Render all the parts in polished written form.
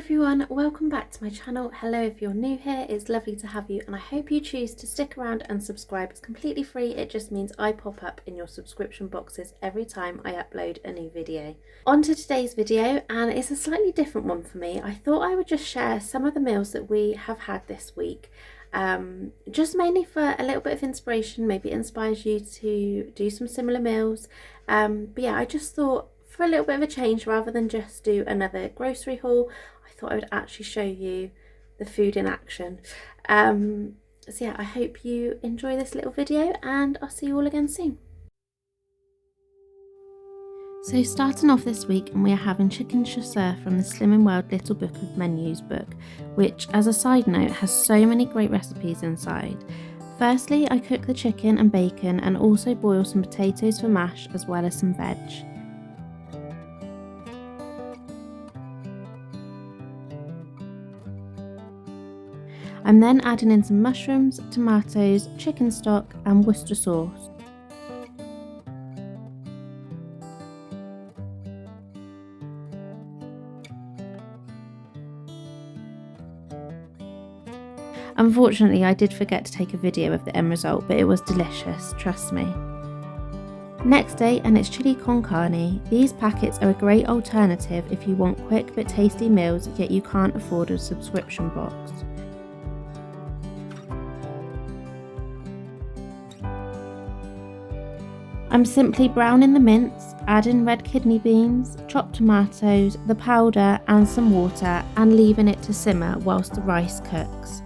everyone, welcome back to my channel. Hello if you're new here, it's lovely to have you and I hope you choose to stick around and subscribe. It's completely free, it just means I pop up in your subscription boxes every time I upload a new video. On to today's video, and it's a slightly different one for me. I thought I would just share some of the meals that we have had this week. Just mainly for a little bit of inspiration, maybe it inspires you to do some similar meals. But yeah, I just thought for a little bit of a change, rather than just do another grocery haul, I thought I would actually show you the food in action. So yeah, I hope you enjoy this little video and I'll see you all again soon. So starting off this week, and we are having chicken chasseur from the Slimming World Little Book of Menus book, which as a side note has so many great recipes inside. Firstly, I cook the chicken and bacon and also boil some potatoes for mash as well as some veg. I'm then adding in some mushrooms, tomatoes, chicken stock and Worcester sauce. Unfortunately, I did forget to take a video of the end result, but it was delicious, trust me. Next day, and it's chili con carne. These packets are a great alternative if you want quick but tasty meals yet you can't afford a subscription box. I'm simply browning the mince, adding red kidney beans, chopped tomatoes, the powder and some water, and leaving it to simmer whilst the rice cooks.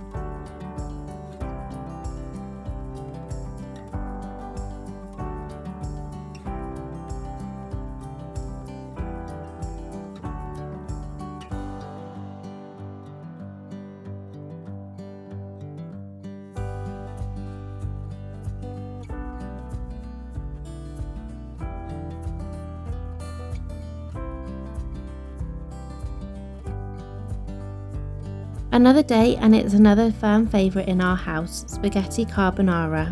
Another day, and it's another firm favourite in our house, spaghetti carbonara.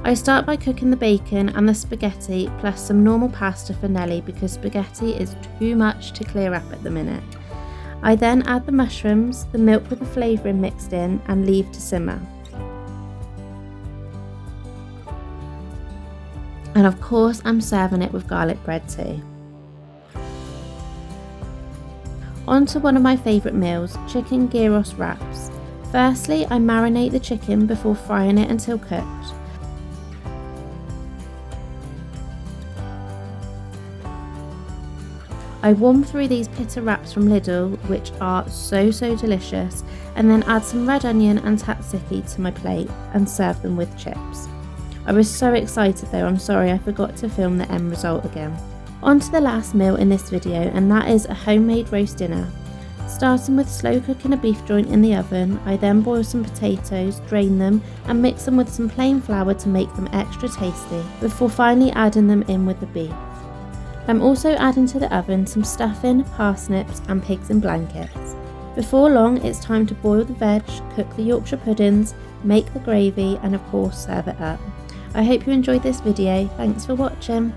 I start by cooking the bacon and the spaghetti plus some normal pasta for Nelly because spaghetti is too much to clear up at the minute. I then add the mushrooms, the milk with the flavouring mixed in and leave to simmer. And of course I'm serving it with garlic bread too. On to one of my favourite meals, chicken gyros wraps. Firstly, I marinate the chicken before frying it until cooked. I warm through these pita wraps from Lidl, which are so delicious, and then add some red onion and tzatziki to my plate and serve them with chips. I was so excited though, I'm sorry I forgot to film the end result again. On to the last meal in this video, and that is a homemade roast dinner. Starting with slow cooking a beef joint in the oven, I then boil some potatoes, drain them and mix them with some plain flour to make them extra tasty, before finally adding them in with the beef. I'm also adding to the oven some stuffing, parsnips and pigs in blankets. Before long, it's time to boil the veg, cook the Yorkshire puddings, make the gravy and of course serve it up. I hope you enjoyed this video, thanks for watching.